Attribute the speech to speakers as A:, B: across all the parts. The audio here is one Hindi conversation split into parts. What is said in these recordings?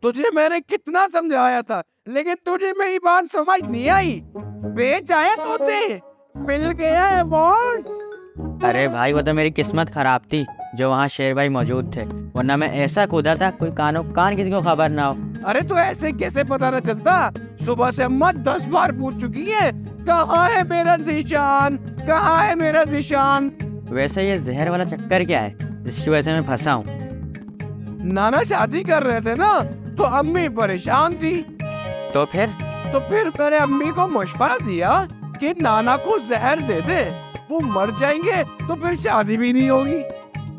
A: तुझे मैंने कितना समझाया था, लेकिन तुझे मेरी बात समझ नहीं आई। बेच आया तोते, मिल गया अवार्ड।
B: अरे भाई वो तो मेरी किस्मत खराब थी जो वहाँ शेर भाई मौजूद थे, वरना मैं ऐसा कूदा था कोई कानो कान किसी को खबर ना हो।
A: अरे तो ऐसे कैसे पता न चलता? सुबह से अम्मा 10 बार पूछ चुकी है, कहाँ है मेरा निशान, कहाँ है मेरा निशान।
B: वैसे ये जहर वाला चक्कर क्या है जिसकी वजह से मैं फंसा हूँ?
A: नाना शादी कर रहे थे ना, तो अम्मी परेशान थी।
B: तो फिर
A: मैंने अम्मी को मशवरा दिया कि नाना को जहर दे दे, वो मर जाएंगे तो फिर शादी भी नहीं होगी।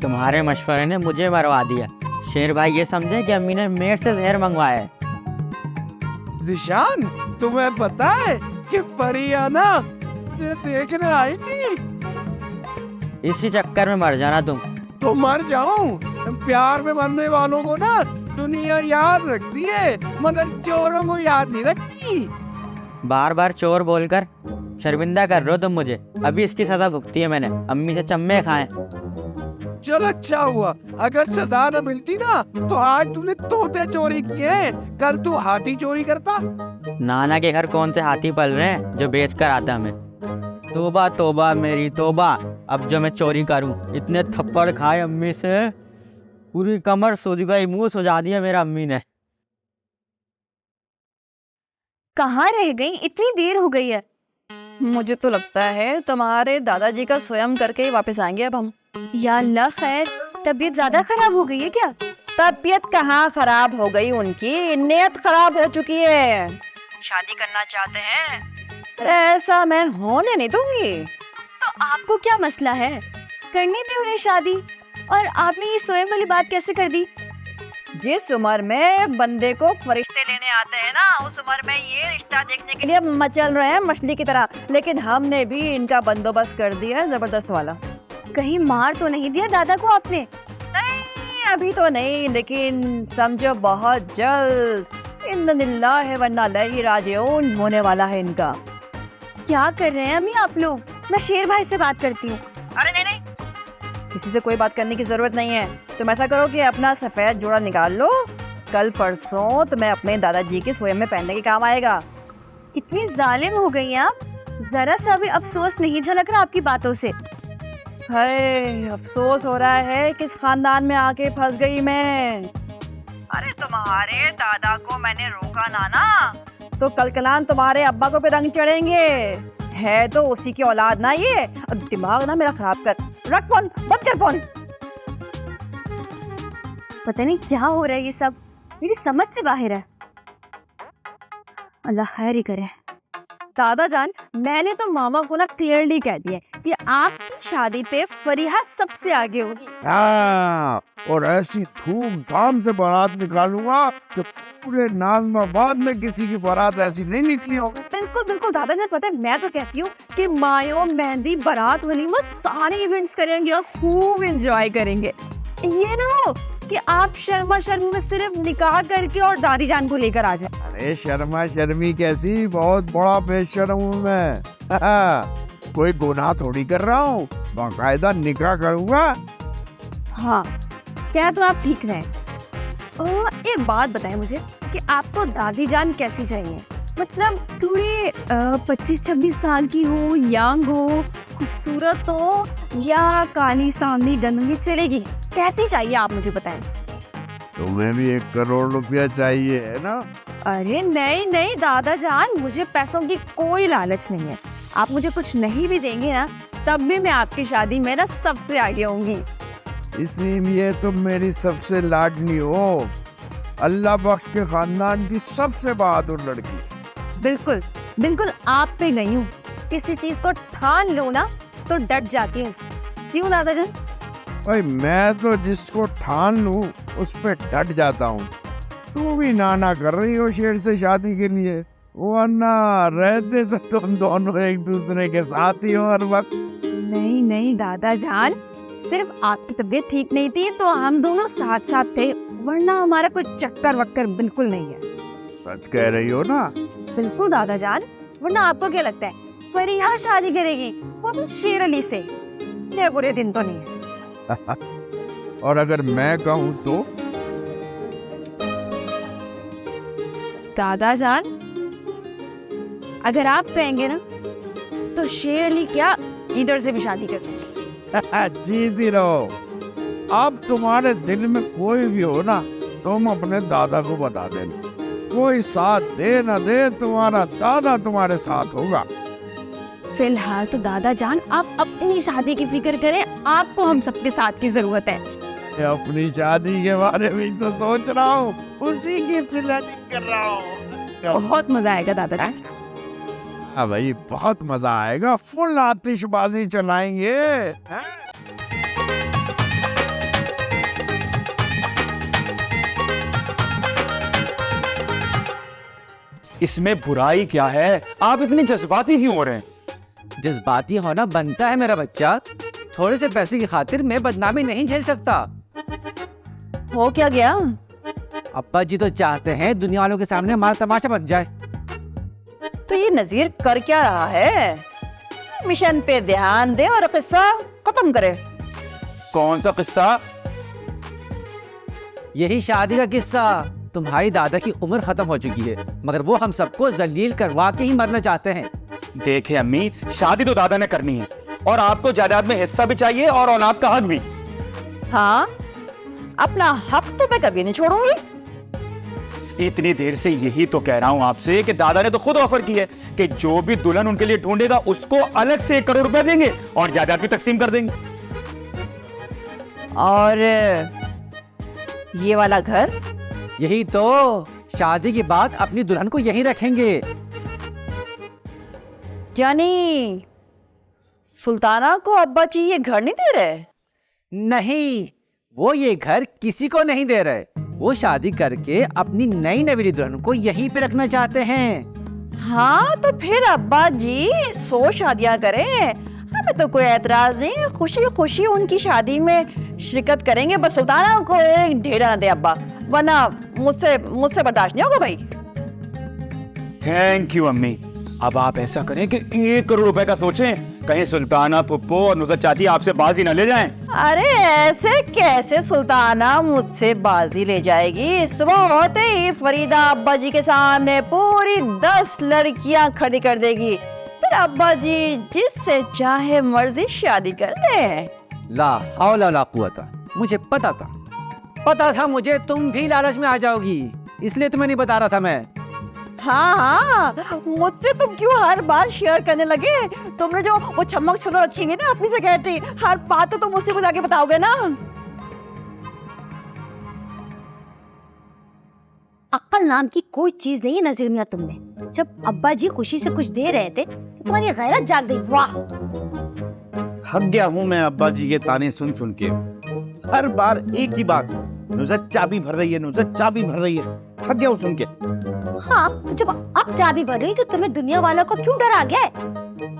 B: तुम्हारे मशवरे ने मुझे मरवा दिया। शेर भाई ये समझे कि अम्मी ने मेरे से जहर मंगवाया है।
A: जिशान, तुम्हें पता है कि परियाना तुझे देखने आई थी?
B: इसी चक्कर में मर जाना तुम।
A: तो मर जाऊं? प्यार में मरने वालों को ना दुनिया याद रखती है, मगर चोरों को याद नहीं रखती।
B: बार बार चोर बोलकर शर्मिंदा कर रहे हो तुम मुझे। अभी इसकी सजा भुगती है मैंने, अम्मी से चम्मे खाए।
A: चल अच्छा हुआ, अगर सजा न मिलती ना तो आज तूने तोते चोरी किए, कल तू हाथी चोरी करता।
B: नाना के घर कौन से हाथी पल रहे हैं जो बेच कर आता हमें। तोबा तोबा मेरी तोबा, अब जो मैं चोरी करूं। इतने थप्पड़ खाए अम्मी से, पूरी कमर सूज गई, मुंह सुजा दिया मेरा अम्मी ने।
C: कहाँ रह गई? इतनी देर हो गई है।
D: मुझे तो लगता है तुम्हारे दादाजी का स्वयं करके ही वापस आएंगे अब हम।
C: या अल्लाह खैर, तबीयत ज्यादा खराब हो गई है क्या?
D: तबीयत कहाँ खराब हो गई, उनकी नीयत खराब हो चुकी है। शादी करना चाहते हैं, ऐसा मैं होने नहीं दूंगी।
C: तो आपको क्या मसला है? करने दे उन्हें शादी। और आपने ये स्वयं वाली बात कैसे कर दी?
D: जिस उम्र में बंदे को फरिश्ते लेने आते हैं ना, उस उम्र में ये रिश्ता देखने के लिए मचल रहे हैं मछली की तरह। लेकिन हमने भी इनका बंदोबस्त कर दिया है जबरदस्त वाला।
C: कहीं मार तो नहीं दिया दादा को आपने?
D: नहीं अभी तो नहीं, लेकिन समझो बहुत जल्द इन्नलिल्लाहि व इन्ना इलैहि राजिऊन होने वाला है इनका।
C: क्या कर रहे हैं अभी आप लोग? मैं शेर भाई से बात करती हूँ।
D: अरे नहीं, किसी से कोई बात करने की जरूरत नहीं है। तुम ऐसा करो कि अपना सफेद जोड़ा निकाल लो, कल परसों तुम्हें अपने दादाजी के स्वयं में पहनने के काम आएगा।
C: कितनी जालिम हो गई हैं आप। जरा सा भी अफसोस नहीं झलक रहा आपकी बातों से।
D: हाय, अफसोस हो रहा है किस खानदान में आके फंस गई मैं। अरे तुम्हारे दादा को मैंने रोका ना तो कल कलान तुम्हारे अब्बा को पे रंग चढ़ेंगे। है तो उसी की औलाद ना ये। दिमाग ना मेरा खराब कर। रख फोन, बंद कर फोन।
C: पता नहीं क्या हो रहा है, ये सब मेरी समझ से बाहर है। अल्लाह खैर ही करे।
E: दादा जान, मैंने तो मामा को ना क्लियरली कह दिया कि आपकी शादी पे फरीहा सबसे आगे होगी।
A: हाँ, और ऐसी धूमधाम से बारात निकालूंगा कि पूरे नाज़िमाबाद में किसी की बारात ऐसी नहीं निकली होगी।
E: बिल्कुल बिल्कुल दादा जान, पता है मैं तो कहती हूँ कि मायो, मेहंदी, बारात, वलीमा सारे इवेंट्स करेंगे और खूब एंजॉय करेंगे। ये ना हो कि आप शर्मा शर्मी में सिर्फ निकाह करके और दादी जान को लेकर आ जाए।
A: अरे शर्मा शर्मी कैसी, बहुत बड़ा बेशर्म हूँ मैं। कोई गुनाह थोड़ी कर रहा हूँ, बाकायदा निकाह करूँगा।
E: हाँ, क्या तो आप ठीक रहे। एक बात बताएं मुझे कि आपको दादी जान कैसी चाहिए? मतलब थोड़ी 25-26 साल की हो, यंग हो, खूबसूरत हो, या काली सांवली गंदगी चलेगी? कैसी चाहिए आप मुझे बताएं।
A: तुम्हें भी 1 करोड़ रुपया चाहिए है ना?
E: अरे नहीं नहीं दादा जान, मुझे पैसों की कोई लालच नहीं है। आप मुझे कुछ नहीं भी देंगे ना, तब भी मैं आपकी शादी में ना सबसे आगे होंगी।
A: इसीलिए तुम मेरी सबसे लाडली हो, अल्लाह बख्श के खानदान की सबसे बहादुर लड़की।
E: बिल्कुल बिल्कुल आप पे गई हूँ। किसी चीज को ठान लो ना तो डट जाती है। क्यों दादा जान?
A: भाई मैं तो जिसको ठान लूं उस पे डट जाता हूँ। तू भी नाना कर रही हो शेर से शादी के लिए, वरना रहते तो तुम दोनों एक दूसरे के साथ ही हो हर वक्त।
E: नहीं नहीं दादा जान, सिर्फ आपकी तबीयत ठीक नहीं थी तो हम दोनों साथ साथ थे, वरना हमारा कोई चक्कर वक्कर बिल्कुल नहीं है।
A: सच कह रही हो ना?
E: बिल्कुल दादा जान, वरना आपको क्या लगता है फरीहा शादी करेगी वो तो शेर अली से? इतने बुरे दिन तो नहीं है।
A: और अगर मैं कहूँ तो?
E: दादा जान, अगर आप कहेंगे ना तो शेर अली क्या इधर से भी शादी कर देंगे।
A: जीती रहो। अब तुम्हारे दिल में कोई भी हो ना, तुम अपने दादा को बता देना। कोई साथ दे न दे, तुम्हारा दादा तुम्हारे साथ होगा।
E: फिलहाल तो दादा जान आप अपनी शादी की फिक्र करें, आपको हम सबके साथ की जरूरत है।
A: मैं अपनी शादी के बारे में तो सोच रहा हूँ, उसी की प्लानिंग कर रहा हूँ।
E: बहुत मजा आएगा दादा जान।
A: हाँ भाई, बहुत मजा आएगा। फुल आतिशबाजी चलाएंगे। हैं?
F: इसमें बुराई क्या है? आप इतने जज्बाती क्यों हो रहे हैं?
B: जज्बाती होना बनता है मेरा बच्चा। थोड़े से पैसे की खातिर मैं बदनामी नहीं झेल सकता।
D: हो क्या गया?
B: अब्बा जी तो चाहते हैं दुनिया वालों के सामने हमारा तमाशा बन जाए।
D: तो ये नजीर कर क्या रहा है? मिशन पे ध्यान दे और किस्सा खत्म करे।
F: कौन सा किस्सा?
B: यही शादी का किस्सा। तुम्हारी दादा की उम्र खत्म हो चुकी है, मगर वो हम सबको जलील करवा के ही मरना चाहते हैं।
F: देखे अम्मी, शादी तो दादा ने करनी है और आपको जायदाद में हिस्सा भी चाहिए और औलाद का हक भी।
D: हाँ, अपना हक तो मैं कभी नहीं छोड़ूंगी।
F: इतनी देर से यही तो कह रहा हूँ आपसे कि दादा ने तो खुद ऑफर की है कि जो भी दुल्हन उनके लिए ढूंढेगा उसको अलग से 1 करोड़ रुपए देंगे और जायदाद भी तकसीम कर देंगे।
D: और ये वाला घर?
B: यही तो, शादी के बाद अपनी दुल्हन को यहीं रखेंगे।
D: यानी सुल्ताना को अब्बा जी ये घर नहीं दे रहे?
B: नहीं, वो ये घर किसी को नहीं दे रहे। वो शादी करके अपनी नई नवीली दुल्हन को यहीं पे रखना चाहते हैं।
D: हाँ, तो फिर अब्बा जी 100 शादियां करें, हमें तो कोई एतराज नहीं। खुशी खुशी उनकी शादी में शिरकत करेंगे। बस सुल्ताना को एक ढेरा ना दे अब्बा, वरना मुझसे बर्दाश्त नहीं होगा भाई।
F: थैंक यू अम्मी। अब आप ऐसा करें कि 1 करोड़ रुपए का सोचें, कहीं सुल्ताना, पुप्पो और नुसरत चाची आपसे बाजी न ले जाएं।
D: अरे ऐसे कैसे सुल्ताना मुझसे बाजी ले जाएगी? सुबह होते ही फरीदा अब्बा जी के सामने पूरी 10 लड़कियां खड़ी कर देगी, फिर अब्बा जी जिससे चाहे मर्जी शादी कर ले।
B: ला हौला ला कुव्वता। मुझे पता था मुझे तुम भी लालच में आ जाओगी, इसलिए तुम्हें नहीं बता रहा था मैं।
D: हाँ, मुझसे तुम क्यों हर बार शेयर करने लगे? तुमने जो वो चमक छलो रखेंगे ना अपनी सेक्रेटरी, हर बात तो तुम मुझसे बुझा के बताओगे ना।
C: अक्ल नाम की कोई चीज नहीं है नजीर मियां तुम में। जब अब्बा जी खुशी से कुछ दे रहे थे तो तुम्हारी गैरत जाग गई। वाह,
G: थक गया हूँ मैं अब्बा जी के ताने सुन सुन के। हर बार एक ही बात, नुसरत चाबी भर रही है, नुसरत चाबी भर रही है। थक गया हूँ सुन के।
C: हाँ, तो जब अब चाबी भर रही तो तुम्हें दुनिया वालों को क्यों डर आ गया है?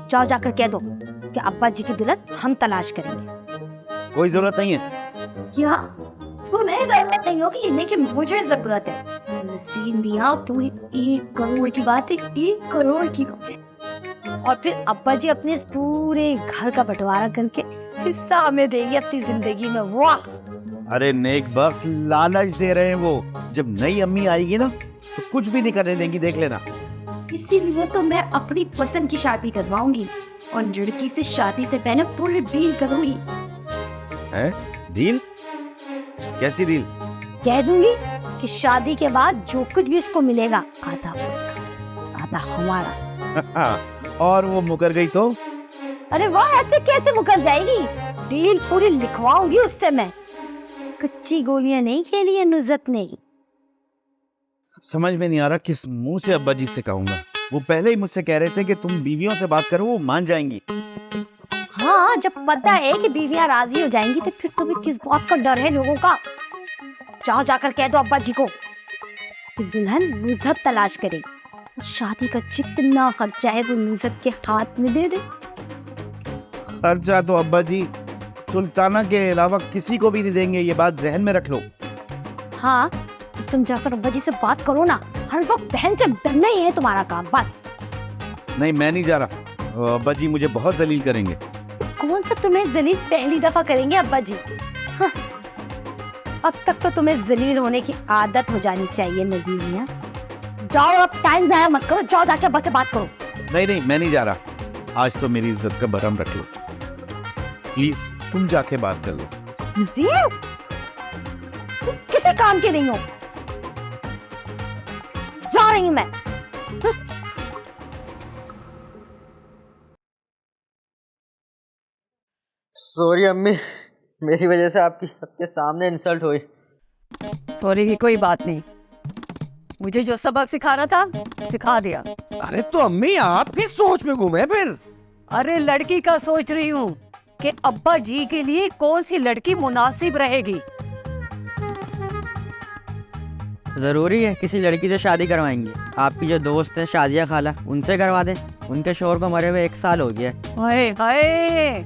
C: जाओ जाकर कह दो कि अब्बा जी की दुल्हन हम तलाश करेंगे।
G: कोई जरूरत नहीं है।
C: क्या तुम्हें जरूरत नहीं होगी, लेकिन मुझे जरूरत है। नसीम मियां, तुम्हें 1 करोड़ की बात है, 1 करोड़ की बात है। और फिर अब्बा जी अपने इस पूरे घर का बंटवारा करके हिस्सा हमें देंगे अपनी जिंदगी में। वाह,
G: अरे नेक वक्त लालच दे रहे हैं वो। जब नई अम्मी आएगी ना तो कुछ भी नहीं करने देंगी, देख लेना।
C: इसीलिए तो मैं अपनी पसंद की शादी करवाऊंगी और लड़की से शादी से पहले पूरी डील करूंगी।
G: है डील? कैसी डील?
C: कह दूंगी कि शादी के बाद जो कुछ भी उसको मिलेगा, आधा उसका आधा हमारा।
G: और वो मुकर गई तो?
C: अरे वाह, ऐसे कैसे मुकर जाएगी? डील पूरी लिखवाऊंगी उससे मैं। कच्ची गोलियां नहीं खेली है नुसरत ने।
G: समझ में नहीं आ रहा किस मुंह से अब्बा जी से कहूंगा। वो पहले ही मुझसे कह रहे थे कि तुम बीवियों से बात करो, वो मान जाएंगी।
C: हाँ, जब पता है कि बीवियां राजी हो जाएंगी तो फिर तुम्हें किस बात का डर है लोगों का? जाओ जाकर कह दो अब्बा जी को कि दुल्हन नुसरत तलाश करेगी। शादी का जितना खर्चा है वो नुसरत के हाथ में दे दे।
G: खर्चा तो अब्बा जी सुल्ताना के अलावा किसी को भी नहीं देंगे, ये बात जहन में रख लो।
C: हाँ, तो तुम जाकर अब्बा जी से बात करो ना। हर वक्त बहन से डरना ही है तुम्हारा काम, बस।
G: नहीं, मैं नहीं जा रहा। अब्बा जी मुझे बहुत जलील करेंगे।
C: कौन सा तुम्हें जलील पहली दफा करेंगे अब्बा जी? हाँ, अब तक तो तुम्हें जलील होने की आदत हो जानी चाहिए नजीर मियां। जाओ, अब टाइम जाया मत करो, जाओ जाके अब्बा से बात करो।
G: नहीं नहीं, मैं नहीं जा रहा। आज तो मेरी इज्जत का भरम रख लो। प्लीज तुम जाके बात कर लो।
C: नसीम, तुम किसी काम के नहीं हो। जा रही हूं मैं।
B: सॉरी अम्मी, मेरी वजह से आपकी सबके सामने इंसल्ट हुई।
D: सॉरी की कोई बात नहीं, मुझे जो सबक सिखाना था सिखा दिया।
A: अरे तो अम्मी आप किस सोच में घूमे फिर?
D: अरे लड़की का सोच रही हूँ कि अब्बा जी के लिए कौन सी लड़की मुनासिब रहेगी।
B: जरूरी है किसी लड़की से शादी करवाएंगे? आपकी जो दोस्त है शादिया खाला, उनसे करवा दे। उनके शोहर को मरे हुए 1 साल हो गया।
D: हाय हाय,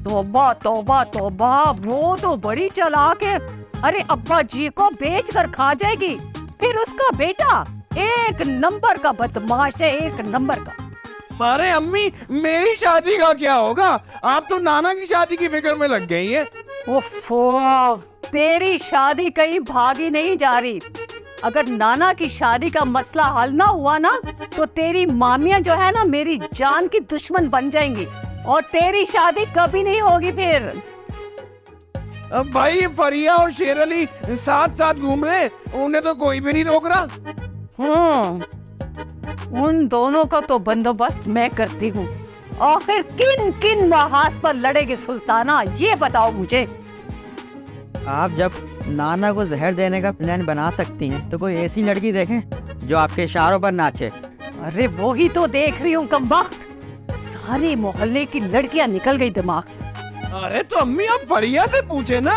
D: तौबा तौबा तौबा, वो तो बड़ी चालाक है। अरे अब्बा जी को बेच कर खा जाएगी। फिर उसका बेटा 1 नंबर का बदमाश है, 1 नंबर का।
A: अरे अम्मी मेरी शादी का क्या होगा? आप तो नाना की शादी की फिक्र में लग गई हैं।
D: ओफो, तेरी शादी कहीं भागी नहीं जा रही। अगर नाना की शादी का मसला हल ना हुआ ना, तो तेरी मामियां जो है ना मेरी जान की दुश्मन बन जाएंगी और तेरी शादी कभी नहीं होगी फिर।
A: अब भाई ये फरिया और शेर अली साथ साथ घूम रहे, उन्हें तो कोई भी नहीं रोक रहा।
D: उन दोनों का तो बंदोबस्त मैं करती हूँ। आखिर किन किन महाज पर लड़ेगी सुल्ताना, ये बताओ मुझे।
B: आप जब नाना को जहर देने का प्लान बना सकती हैं तो कोई ऐसी लड़की देखें जो आपके इशारों पर नाचे।
D: अरे वो ही तो देख रही हूँ कमबख्त, सारे मोहल्ले की लड़कियाँ निकल गई दिमाग से।
A: अरे तो अम्मी आप फरिया से पूछे ना,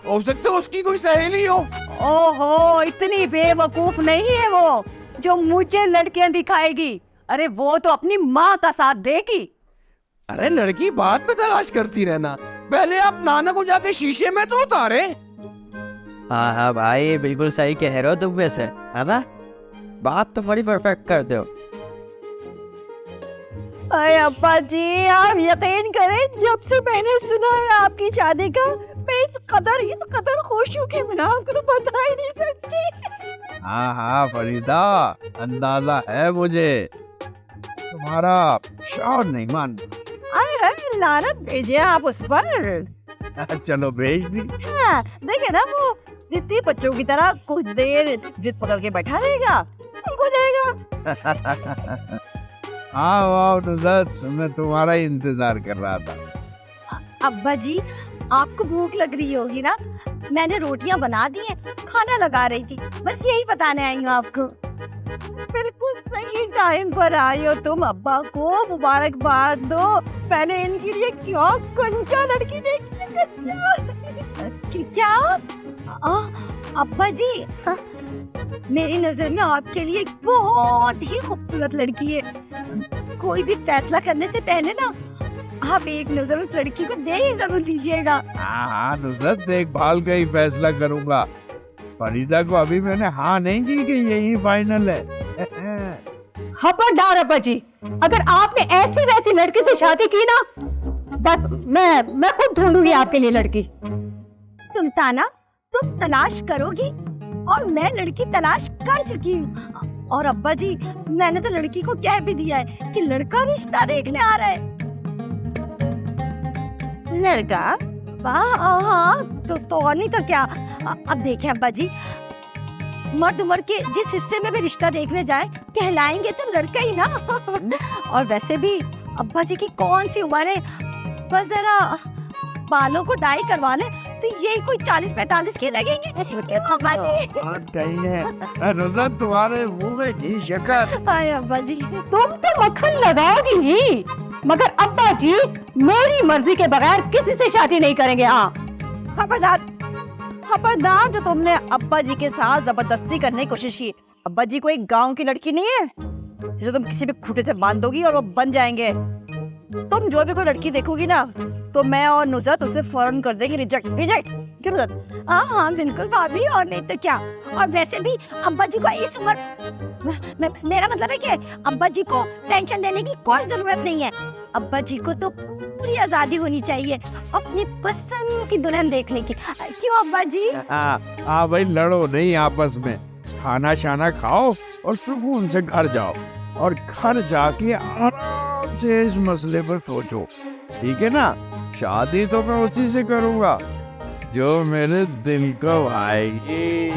A: हो सकता है उसकी कोई सहेली हो।
D: ओहो, इतनी बेवकूफ नहीं है वो जो मुझे लड़कियां दिखाएगी। अरे वो तो अपनी माँ का साथ देगी।
A: अरे लड़की बाद में तलाश करती रहना, पहले आप नाना को जाके शीशे में तो उतारे।
B: हाँ हाँ भाई, बिल्कुल सही कह रहे हो तुम वैसे, है ना? बात तो बड़ी परफेक्ट करते हो।
D: अरे अब्बा जी, आप यकीन करें, जब से मैंने सुना है आपकी शादी का, मैं इस कदर खुश हूँ कि मैं आपको बता ही नहीं सकती।
A: हाँ हाँ फरीदा, अंदाजा है मुझे, तुम्हारा शौर नहीं मान।
D: अरे लानत भेजिए आप उस पर।
A: चलो भेज दी।
D: हाँ, देखे ना वो जितनी बच्चों की तरह कुछ देर जिद पकड़ के बैठा रहेगा, ठीक हो जाएगा।
A: हाँ वाह नुसरत, मैं तुम्हारा ही इंतजार कर रहा था।
C: अब्बा जी, आपको भूख लग रही होगी ना? मैंने रोटियां बना दी हैं, खाना लगा रही थी, बस यही बताने आई हूँ आपको।
D: बिल्कुल सही टाइम पर आई हो तुम। अब्बा को मुबारकबाद दो, मैंने इनके लिए क्या कंचा लड़की देखी है, कंचा।
C: क्या? अब्बा जी, हाँ, मेरी नजर में आपके लिए एक बहुत ही खूबसूरत लड़की है। कोई भी फैसला करने से पहले ना आप एक नजर उस लड़की को दे ही जरूर लीजिएगा।
A: हाँ हाँ नुसरत, देखभाल का ही फैसला करूंगा। फरीदा को अभी मैंने हाँ नहीं की कि यही फाइनल है।
D: खबरदार अब्बा जी, अगर आपने ऐसी वैसी लड़की से शादी की ना, बस मैं खुद ढूंढूंगी आपके लिए लड़की।
C: सुल्ताना, तुम तलाश करोगी और मैं लड़की तलाश कर चुकी हूँ। और अब्बा जी, मैंने तो लड़की को कह भी दिया है कि लड़का रिश्ता देखने आ रहा है।
D: लड़का?
C: हाँ, तो और नहीं तो क्या। अब देखें अब्बा जी, मर्द उम्र के जिस हिस्से में भी रिश्ता देखने जाए, कहलाएंगे तो लड़का ही ना। और वैसे भी अब्बा जी की कौन सी उम्र है, बस जरा बालों को डाई करवा ले तो यही कोई 40-45 के लगेंगे। अब्बा जी,
A: नुसरत तुम्हारे मुंह में घी शक्कर।
C: हाय अब्बा जी,
D: तुम तो मक्खन लगाओगी ही, मगर अब्बा जी मेरी मर्जी के बगैर किसी से शादी नहीं करेंगे। हाँ खबरदार, खबरदार, जो तुमने अब्बा जी के साथ जबरदस्ती करने की कोशिश की। अब्बा जी कोई गांव की लड़की नहीं है जिसे तुम किसी भी खूंटे से बांध दोगी और वो बन जाएंगे। तुम जो भी कोई लड़की देखोगी ना, तो मैं और नुसरत उसे फौरन कर देंगे रिजेक्ट। रिजेक्ट क्यों नुसरत?
C: हाँ बिल्कुल भाभी, और नहीं तो क्या। और वैसे भी अब्बा जी को इस उम्र, मेरा मतलब है कि अब्बा जी को टेंशन देने की कोई जरूरत नहीं है। अब्बा जी को तो पूरी आजादी होनी चाहिए अपनी पसंद की दुल्हन देखने की। क्यों अब्बा जी?
A: हाँ भाई, लड़ो नहीं आपस में। खाना शाना खाओ और सुकून से घर जाओ, और घर जाके आराम से इस मसले पर सोचो, ठीक है ना? शादी तो मैं उसी से करूंगा जो मेरे दिल को भाएगी।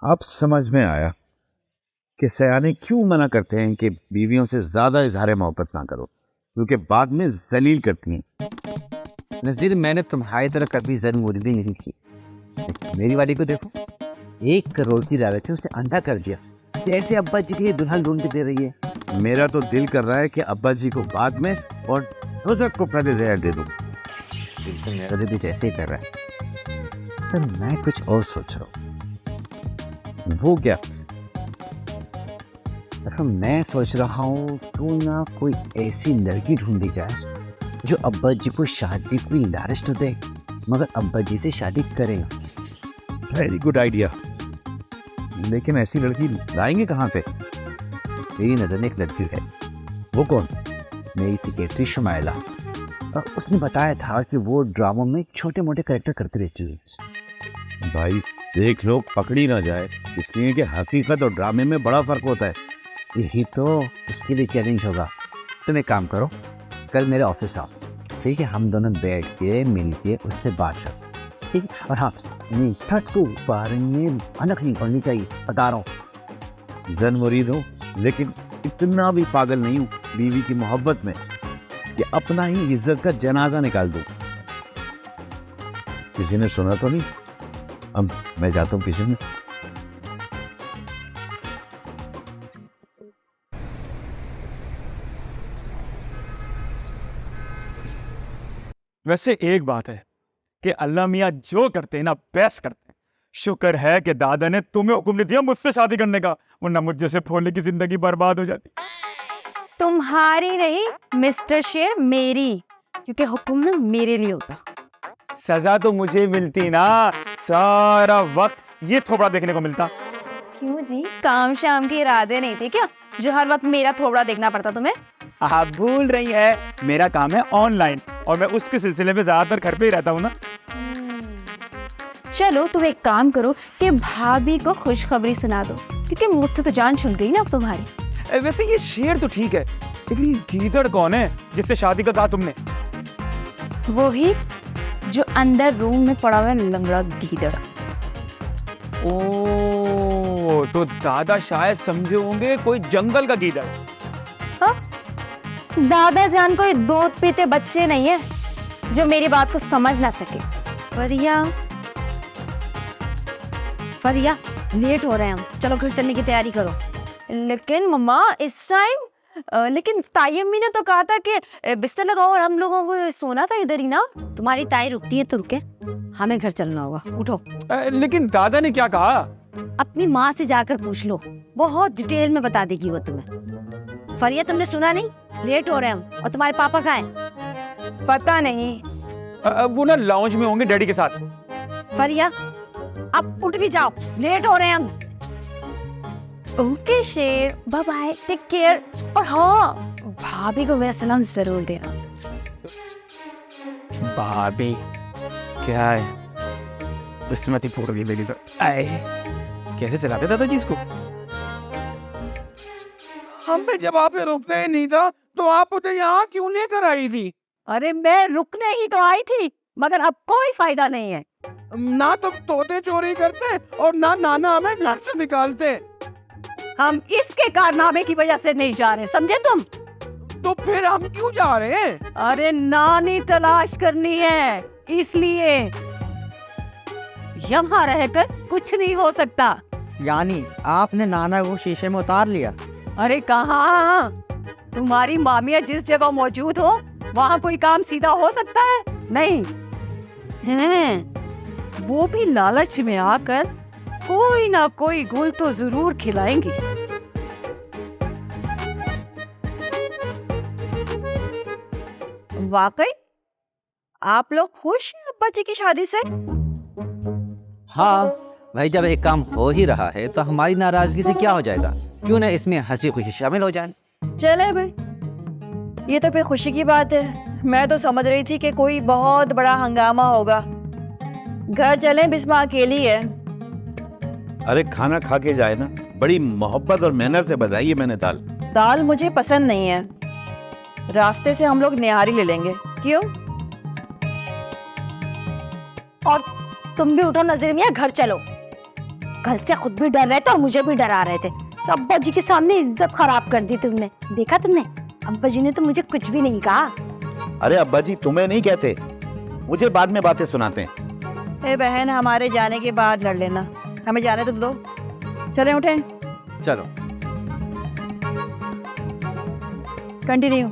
G: अब समझ में आया कि सयाने क्यों मना करते हैं कि बीवियों से ज्यादा इजहार मोहब्बत ना करो, क्योंकि बाद में जलील करती हैं।
H: नज़ीर, मैंने तुम्हारी तरह कभी ज़रूरी नहीं की। मेरी वाली को देखो, 1 करोड़ की लालच उसे अंधा कर दिया। कैसे अब्बा जी के लिए दुल्हन ढूंढ के दे रही है।
G: मेरा तो दिल कर रहा है कि अब्बा जी को बाद में और रोजक को पहले जहर दे दूं।
H: दिल तो मेरा भी जैसे ही कर रहा है, पर मैं कुछ और सोच रहा हूँ।
G: वो क्या?
H: देखो, मैं सोच रहा हूँ क्यों ना कोई ऐसी लड़की ढूंढी जाए जो अब्बा जी को शादी की लालच तो दे, मगर अब्बा जी से शादी करेगा।
G: वेरी गुड आइडिया, लेकिन ऐसी लड़की लाएंगे कहाँ से?
H: मेरी नज़र में एक लड़की है।
G: वो कौन?
H: मेरी सेक्रेटरी शुमाइला। उसने बताया था कि वो ड्रामों में छोटे मोटे कैरेक्टर करती रहती है।
G: भाई देख लो पकड़ी ना जाए, इसलिए कि हकीकत और ड्रामे में बड़ा फर्क होता है।
H: यही तो उसके लिए चैलेंज होगा। तुम एक काम करो, कल मेरे ऑफिस आओ, ठीक है? हम दोनों बैठ के मिल के उससे बात करो, ठीक है? और हाँ, निष्ठा को बारे में भनक नहीं पड़नी चाहिए, बता रहा हूँ।
G: जन मुरीद हूँ, लेकिन इतना भी पागल नहीं हूँ बीवी की मोहब्बत में कि अपना ही इज्जत का जनाजा निकाल दूँ। किसी ने सुना तो नहीं? अब मैं जाता हूँ किचन में।
F: वैसे एक बात है कि अल्लाह मियाँ जो करते हैं ना बेस्ट करते हैं। शुक्र है कि दादा ने तुम्हें हुक्म नहीं दिया मुझसे शादी करने का, वरना मुझ जैसे फोले की जिंदगी बर्बाद हो जाती।
E: तुम्हारी नहीं मिस्टर शेर, मेरी, क्योंकि हुक्म ना मेरे लिए होता।
F: सजा तो मुझे मिलती ना, सारा वक्त ये थोबड़ा देखने को मिलता।
E: क्यों जी, काम शाम के इरादे नहीं थे क्या जो हर वक्त मेरा थोबड़ा देखना पड़ता तुम्हें?
F: आप भूल रही है, मेरा काम है ऑनलाइन और मैं उसके सिलसिले में ज्यादातर घर पे ही रहता हूँ ना।
E: चलो तुम एक काम करो कि भाभी को खुशखबरी सुना दो, क्योंकि मुझसे तो जान छूट गई ना अब तुम्हारी।
F: वैसे ये शेर तो ठीक है, लेकिन ये गीदड़ कौन है जिससे शादी का कहा तुमने?
E: वो ही जो अंदर रूम में पड़ा हुआ है, लंगड़ा गीदड़।
F: ओ, तो दादा शायद समझे होंगे कोई जंगल का गीदड़।
E: हाँ? दादा जान कोई दूध पीते बच्चे नहीं है जो मेरी बात को समझ ना सके।
C: फरिया, फरिया, लेट हो रहे हैं हम, चलो घर चलने की तैयारी करो।
E: लेकिन मम्मा इस टाइम, लेकिन ताई अम्मी ने तो कहा था कि बिस्तर लगाओ और हम लोगों को सोना था इधर ही ना।
C: तुम्हारी ताई रुकती है तो रुके, हमें घर चलना होगा, उठो।
F: लेकिन दादा ने क्या कहा?
C: अपनी माँ से जाकर पूछ लो, बहुत डिटेल में बता देगी वो तुम्हें। फरिया, तुमने सुना नहीं? लेट हो रहे हैं हम, और तुम्हारे पापा कहाँ हैं?
E: पता नहीं।
F: वो ना लाउंज में होंगे डैडी के साथ।
C: फरिया, अब उठ भी जाओ, लेट हो रहे हैं हम।
E: ओके शेर, बाय बाय, टेक केयर। और हाँ, भाभी को मेरा सलाम जरूर देना।
F: भाभी क्या है, किस्मत ही फूट गई मेरी तो। आए, कैसे चलाते दादा जी इसको?
A: हमें जब आपने रुकना ही नहीं था तो आप मुझे यहाँ क्यों लेकर आई थी?
D: अरे मैं रुकने ही तो आई थी, मगर अब कोई फायदा नहीं है।
A: ना तुम तोते चोरी करते और ना नाना हमें घर से निकालते।
D: हम इसके कारनामे की वजह से नहीं जा रहे, समझे तुम?
A: तो फिर हम क्यों जा रहे हैं?
D: अरे नानी तलाश करनी है, इसलिए यहाँ रहकर कुछ नहीं हो सकता।
B: यानी आपने नाना को शीशे में उतार लिया?
D: अरे कहाँ, तुम्हारी मामिया जिस जगह मौजूद हो वहाँ कोई काम सीधा हो सकता है? नहीं है, वो भी लालच में आकर कोई ना कोई गुल तो जरूर खिलाएंगी। वाकई आप लोग खुश हैं अब्बा जी की शादी से?
B: हाँ,
H: भाई जब एक काम हो ही रहा है तो हमारी नाराजगी से क्या हो जाएगा? क्यों ना इसमें हंसी खुशी शामिल हो जाए।
D: चले भाई, ये तो फिर खुशी की बात है। मैं तो समझ रही थी कि कोई बहुत बड़ा हंगामा होगा। घर चलें, बिस्मा अकेली है।
G: अरे खाना खा के जाए ना, बड़ी मोहब्बत और मेहनत से बनाई है मैंने दाल।
D: दाल मुझे पसंद नहीं है, रास्ते से हम लोग निहारी ले लेंगे। क्यों?
C: और तुम भी उठो नजर मियाँ, घर चलो। कल से खुद भी डर रहे थे और मुझे भी डरा रहे थे, तो अब्बा जी के सामने इज्जत खराब कर दी तुमने। देखा तुमने, अब्बा जी ने तो मुझे कुछ भी नहीं कहा।
G: अरे अब्बा जी तुम्हें नहीं कहते, मुझे बाद में बातें सुनाते हैं।
D: ए बहन, हमारे जाने के बाद लड़ लेना, हमें जाने तो दो। चले उठें,
H: चलो
D: कंटिन्यू।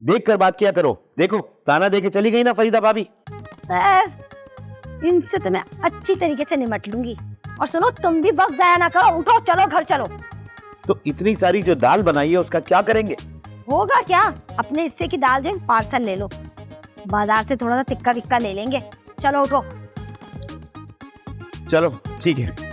G: देख कर बात किया करो। देखो ताना दे के चली गई ना फरीदा भाभी।
C: खैर, इनसे तो मैं अच्छी तरीके से निपट लूंगी। और सुनो, तुम भी वक्त जाया ना करो, उठो चलो घर चलो।
G: तो इतनी सारी जो दाल बनाई है उसका क्या करेंगे?
C: होगा क्या, अपने हिस्से की दाल जो पार्सल ले लो, बाजार से थोड़ा सा टिक्का विक्का ले लेंगे। चलो उठो।
G: चलो ठीक है।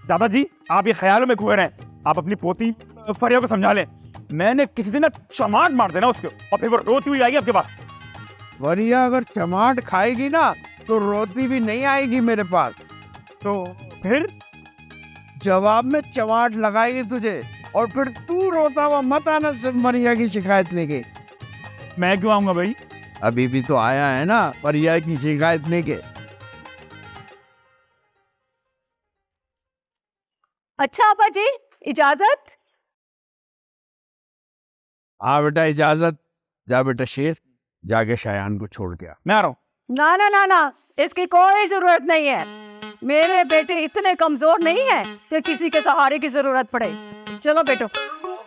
F: दादाजी आप ये ख्यालों में खोए रहे, आप अपनी पोती फरिया को समझा लें। मैंने किसी दिन ना चमाट मार देना उसको, और फिर वो रोती हुई आएगी आपके पास।
A: वरिया अगर चमाट खाएगी ना तो रोती भी नहीं आएगी मेरे पास,
F: तो फिर
A: जवाब में चमाट लगाएगी तुझे, और फिर तू रोता हुआ मत आना वरिया की शिकायत लेके।
F: मैं क्यों आऊंगा भाई?
A: अभी भी तो आया है ना वरिया की शिकायत लेके।
D: अच्छा अब्बा जी, इजाजत।
A: हाँ बेटा इजाजत। जा बेटा शेर, जाके शायान को छोड़ के आ।
F: मैं आ रहा हूँ।
D: ना ना ना ना, इसकी कोई जरूरत नहीं है। मेरे बेटे इतने कमजोर नहीं है कि किसी के सहारे की जरूरत पड़े। चलो बेटो,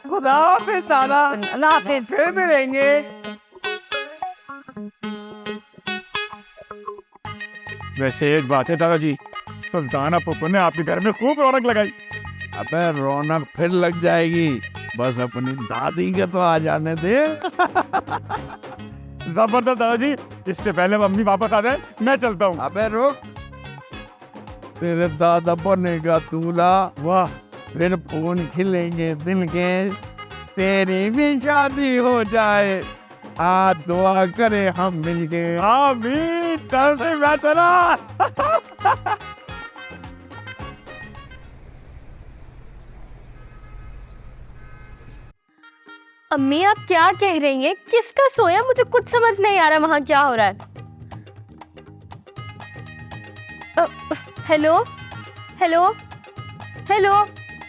A: खुदा हाफिज़ साला।
D: अल्लाह हाफिज़।
A: फिर मिलेंगे।
F: वैसे एक बात है दादाजी, सुल्ताना पुप्पो ने आपके घर में खूब रौनक लगाई।
A: अबे रौनक फिर लग जाएगी, बस अपनी दादी के तो आ जाने दे।
F: जबरदस्त दादाजी, इससे पहले मम्मी वापस आ जाए मैं चलता हूँ।
A: अबे रुक, तेरे दादा बनेगा दूल्हा,
F: वाह,
A: फिर फोन खिलेंगे दिल के, तेरी भी शादी हो जाए, आ दुआ करे हम मिलके। आमीन। तब से मैं चला।
I: अम्मी आप क्या कह रही हैं? किसका सोया? मुझे कुछ समझ नहीं आ रहा वहाँ क्या हो रहा है। Hello hello hello.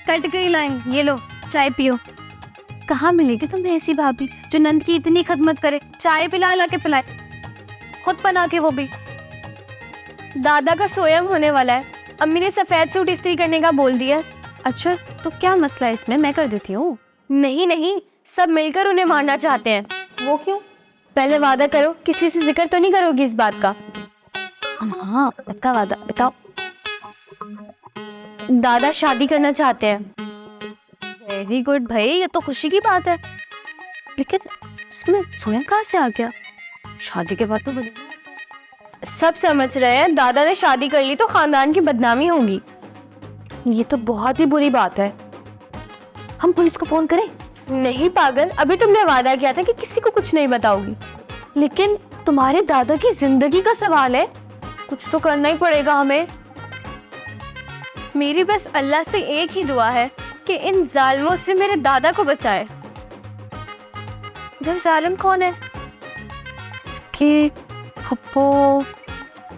E: कट गई लाइन, ये लो चाय पियो। कहाँ मिलेगी तुम्हें ऐसी भाभी जो नंद की इतनी खदमत करे, चाय पिला ला के पिलाए, खुद बना के वो भी।
I: दादा का सोयम होने वाला है, अम्मी ने सफेद सूट इस्त्री करने का बोल दिया।
E: अच्छा तो क्या मसला है इसमें, मैं कर देती हूँ।
I: नहीं नहीं, सब मिलकर उन्हें मारना चाहते हैं। वो क्यों? पहले वादा करो, किसी से जिक्र तो नहीं करोगी इस बात का?
C: हाँ पक्का वादा, बताओ।
I: दादा शादी करना चाहते हैं।
E: वेरी गुड भाई, ये तो खुशी की बात है, लेकिन इसमें स्वयं कहाँ से आ गया? शादी के बाद तो बने।
I: सब समझ रहे हैं, दादा ने शादी कर ली तो खानदान की बदनामी होगी।
E: ये तो बहुत ही बुरी बात है। हम पुलिस को फोन करें?
I: नहीं पागल, अभी तुमने वादा किया था कि किसी को कुछ नहीं बताओगी।
E: लेकिन तुम्हारे दादा की जिंदगी का सवाल है, कुछ तो करना ही पड़ेगा हमें।
I: मेरी बस अल्लाह से एक ही दुआ है कि इन जालिमों से मेरे दादा को बचाए।
E: इधर जालिम कौन है? इसके पप्पो,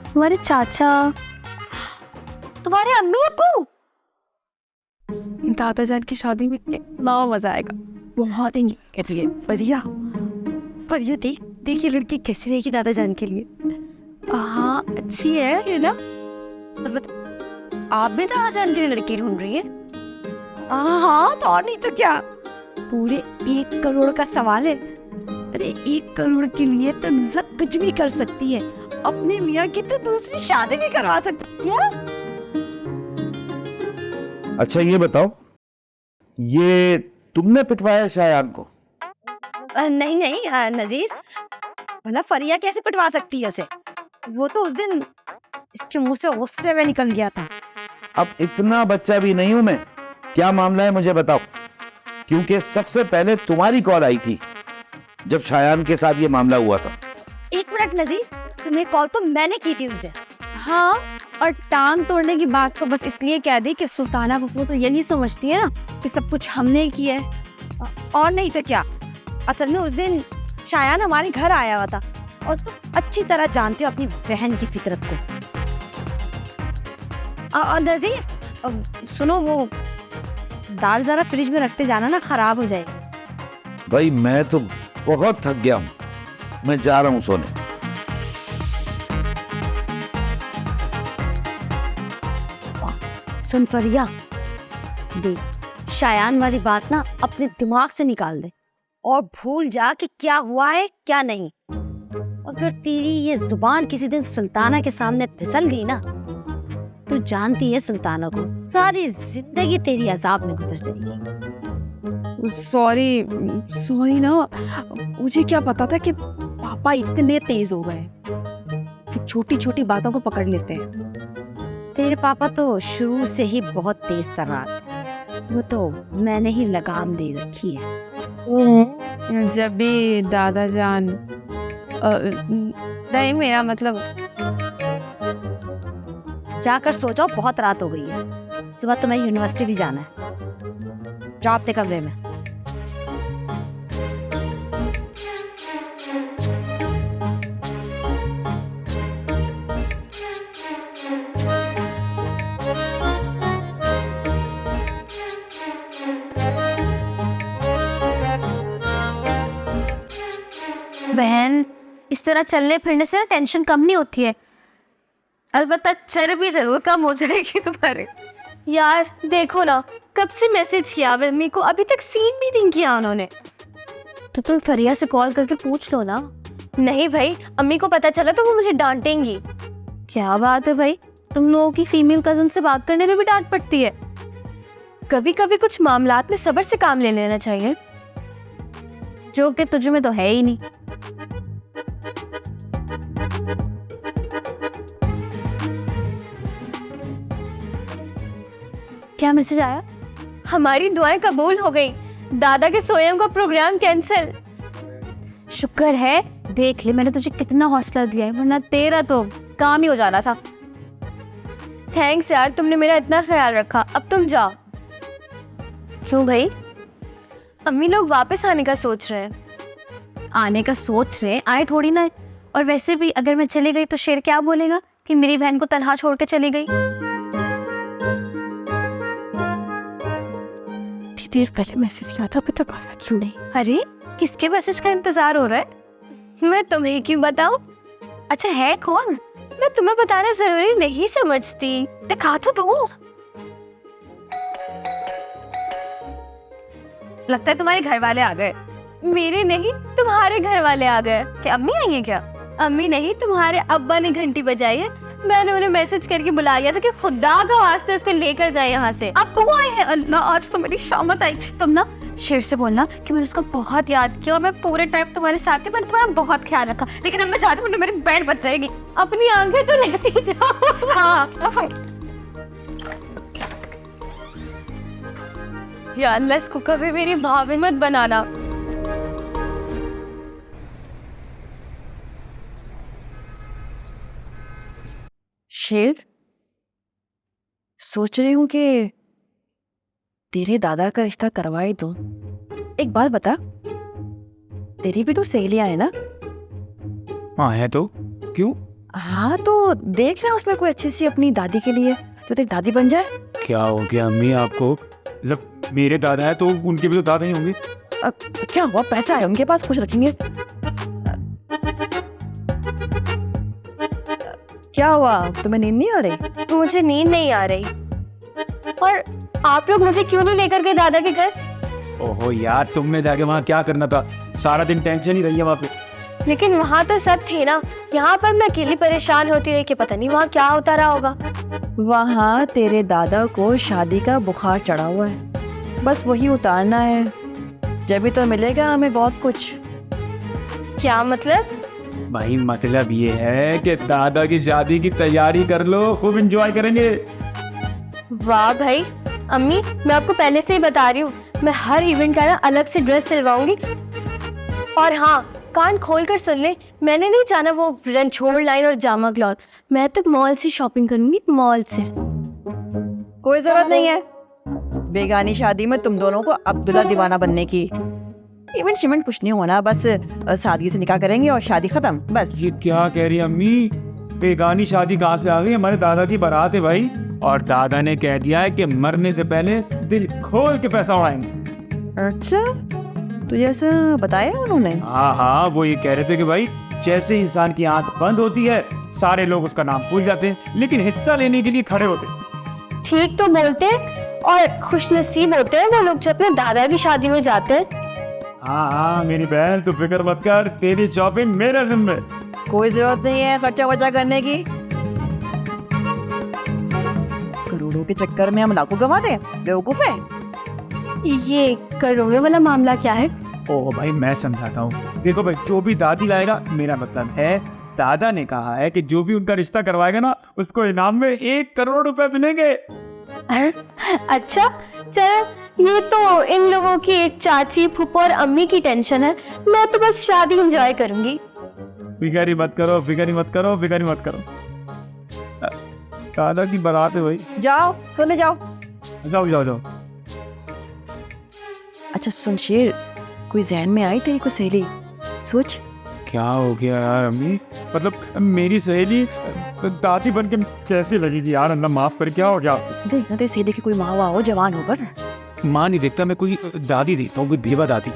E: तुम्हारे चाचा, तुम्हारे अम्मी अब्बू। दादा जान की शादी में कितना मजा आएगा, बहुत ही।
C: फरिया, फरिया देख देख ये लड़की कैसी रहेगी दादा जान के लिए।
E: हाँ अच्छी है ना।
C: आप भी दादा जान के लिए लड़की ढूंढ रही है? हाँ तो और नहीं तो क्या, पूरे 1 करोड़ का सवाल है। अरे 1 करोड़ के लिए तो नुज़त कुछ भी कर सकती है, अपने मियाँ की तो दूसरी शादी भी करवा सकती है।
G: अच्छा ये बताओ, ये तुमने पिटवाया शायान को?
C: नहीं नहीं नजीर, भला फरिया कैसे पिटवा सकती है उसे? वो तो उस दिन इसके मुंह से गुस्से में निकल गया था।
G: अब इतना बच्चा भी नहीं हूं मैं। क्या मामला है मुझे बताओ, क्योंकि सबसे पहले तुम्हारी कॉल आई थी जब शायान के साथ ये मामला हुआ था।
C: 1 मिनट नजीर, तुम्हें कॉल तो मैंने की थी उस दिन।
E: हाँ, और टांग तोड़ने की बात तो बस इसलिए कह दी कि सुल्ताना फुफू तो यही समझती है ना कि सब कुछ हमने किया है।
C: और नहीं तो क्या, असल में उस दिन शायान हमारे घर आया हुआ था और तुम अच्छी तरह जानते हो अपनी बहन की फितरत को। और नजीर सुनो, वो दाल जरा फ्रिज में रखते जाना ना, खराब हो जाएगी।
G: भाई मैं तो बहुत थक गया हूँ, मैं जा रहा हूँ सोने।
C: सुन फरिया, देख शायान वाली बात ना अपने दिमाग से निकाल दे और भूल जा कि क्या हुआ है क्या नहीं। अगर तेरी ये जुबान किसी दिन सुल्ताना के सामने फिसल गई ना, तू जानती है सुल्ताना को सारी जिंदगी तेरी अजाब में गुजर जाएगी।
E: सॉरी ना, मुझे क्या पता था कि पापा इतने तेज हो गए कि छोटी छोटी बातों को पकड़ लेते हैं।
C: तेरे पापा तो शुरू से ही बहुत तेज तर्रार थे, वो तो मैंने ही लगाम दे रखी है।
E: जब भी दादा जान नहीं, मेरा मतलब
C: जाकर सो जाओ, बहुत रात हो गई है। सुबह तुम्हें यूनिवर्सिटी भी जाना है। जाओ अपने कमरे में।
I: बहन, इस तरह चलने फिरने से ना टेंशन कम नहीं होती है, अलबत्ता चर्बी जरूर कम हो जाएगी तुम्हारे। यार देखो ना, कब से मैसेज किया अम्मी को, अभी तक सीन भी नहीं किया उन्होंने। तो तुम फरिया से कॉल करके पूछ लो ना। नहीं भाई, अम्मी को पता चला तो वो मुझे डांटेंगी। क्या बात है भाई, तुम लोगों की फीमेल कजन से बात करने में भी डांट पड़ती है। कभी कभी कुछ मामलात में सब्र से काम ले लेना चाहिए, जो कि तुझ में तो है ही नहीं। क्या मैसेज आया? हमारी दुआएं कबूल हो गई, दादा के सोयम का प्रोग्राम कैंसिल। शुक्र है, देख ले मैंने तुझे कितना हौसला दिया है, वरना तेरा तो काम ही हो जाना था। थैंक्स यार, तुमने मेरा इतना ख्याल रखा। अब तुम जाओ। क्यों भाई? अम्मी लोग वापस आने का सोच रहे हैं। आने का सोच रहे, आए थोड़ी ना। और वैसे भी अगर मैं चली गई तो शेर क्या बोलेगा कि मेरी बहन को तन्हा छोड़ के चली गई। देर पहले मैसेज किया था, अभी तक आया क्यों नहीं? अरे किसके मैसेज का इंतजार हो रहा है? मैं तुम्हें क्यों बताऊं? अच्छा है कौन? मैं तुम्हें बताना जरूरी नहीं समझती। दिखा तो दो। लगता है तुम्हारे घर वाले आ गए। मेरे नहीं, तुम्हारे घर वाले आ गए। क्या अम्मी आई है क्या? अम्मी नहीं, तुम्हारे अब्बा ने घंटी बजाई है। मैंने उन्हें मैसेज करके बुला लिया था कि खुदा का वास्ते उसको लेकर जाए यहाँ से। अब वो आए हैं। अल्लाह, आज तो मेरी शामत आई। तुम ना शेर से बोलना कि मैंने उसको बहुत याद किया और मैं पूरे टाइम तुम्हारे साथ थी, मैंने तुम्हारा बहुत ख्याल रखा, लेकिन अब मैं जा रही हूँ, मेरी बैंड बच जाएगी। अपनी आंखें तो लेती जाओ। हाँ या अल्लाह, इसको कभी मेरी भाभी मत बनाना।
D: शेर, सोच रही हूँ कि तेरे दादा का रिश्ता करवा ही दूं। एक बात बता, तेरी भी तो सहेलियां है ना?
F: हाँ है तो, क्यों?
D: हाँ तो देख रहा उसमें कोई अच्छी सी अपनी दादी के लिए जो तेरी दादी बन जाए।
F: क्या हो गया अम्मी आपको? मतलब मेरे दादा है तो उनके भी तो दादा ही होंगे।
D: क्या हुआ, पैसा है उनके पास, कुछ रखेंगे। क्या हुआ, तुम्हें नींद नहीं आ रही?
I: मुझे नींद नहीं आ रही। और आप लोग मुझे क्यों नहीं लेकर गए दादा के घर?
F: ओहो यार, तुमने जाके वहाँ क्या करना था? सारा दिन टेंशन ही रही है वहाँ पे।
I: लेकिन वहाँ तो सब थे ना, यहाँ पर मैं अकेली परेशान होती रही कि पता नहीं वहाँ क्या होता रहा होगा।
D: वहाँ तेरे दादा को शादी का बुखार चढ़ा हुआ है, बस वही उतारना है, जब भी तो मिलेगा हमें बहुत कुछ।
I: क्या मतलब?
F: भाई मतलब ये है कि दादा की शादी की तैयारी कर लो, खूब एंजॉय करेंगे।
I: वाह भाई, अम्मी मैं आपको पहले से ही बता रही हूँ, मैं हर इवेंट का ना अलग से ड्रेस सिलवाऊंगी। और हाँ, कान खोल कर सुन ले, मैंने नहीं जाना वो रणछोड़ लाइन और जामा क्लॉथ, मैं तो मॉल से शॉपिंग करूंगी, मॉल से।
D: कोई जरूरत नहीं है बेगानी शादी में तुम दोनों को अब्दुल्ला दीवाना बनने की। इवेंट शिवेंट कुछ नहीं होना, बस सादगी से निकाह करेंगे और शादी खत्म, बस।
F: ये क्या कह रही है अम्मी? बेगानी शादी कहाँ से आ गई? हमारे दादा की बारात है भाई, और दादा ने कह दिया है कि मरने से पहले दिल खोल के पैसा उड़ाएंगे।
D: अच्छा, तुझे ऐसा बताया उन्होंने?
F: हाँ हाँ, वो ये कह रहे थे कि भाई जैसे इंसान की आंख बंद होती है सारे लोग उसका नाम भूल जाते हैं, लेकिन हिस्सा लेने के लिए खड़े होते हैं।
I: ठीक तो बोलते हैं, और खुश नसीब होते हैं वो लोग जो अपने दादा की शादी में जाते हैं।
F: हाँ हाँ मेरी बहन, तू फिक्र मत कर, तेरी शॉपिंग मेरे जिम्मे।
D: कोई जरूरत नहीं है खर्चा वर्चा करने की, करोड़ों के चक्कर में हम लाखों गवा दें, बेवकूफ है।
I: ये करोड़ों वाला मामला क्या है?
F: ओह भाई मैं समझाता हूँ, देखो भाई जो भी दादी लाएगा, मेरा मतलब है दादा ने कहा है कि जो भी उनका रिश्ता करवाएगा ना, उसको इनाम में 1 करोड़ रुपए मिलेंगे।
I: अच्छा चल, ये तो इन लोगों की चाची फूफा और अम्मी की टेंशन है, मैं तो बस शादी एंजॉय करूंगी।
F: फिक्र ही मत करो, फिक्र ही मत करो, फिक्र ही मत करो। दादा की बारात है भाई,
D: जाओ सोने जाओ।
F: जाओ जाओ जाओ।
D: अच्छा सुन शेर, कोई जहन में आई तेरी को सहेली? सोच।
F: क्या हो गया यार अम्मी? मतलब मेरी सहेली दादी बन के कैसी लगी थी यार? अल्लाह माफ कर, क्या हो गया आपको?
D: देख ना तेरी सहेली की कोई माँ हो, जवान होकर।
F: माँ नहीं देखता मैं, कोई दादी देखता हूँ, कोई बेवा दादी।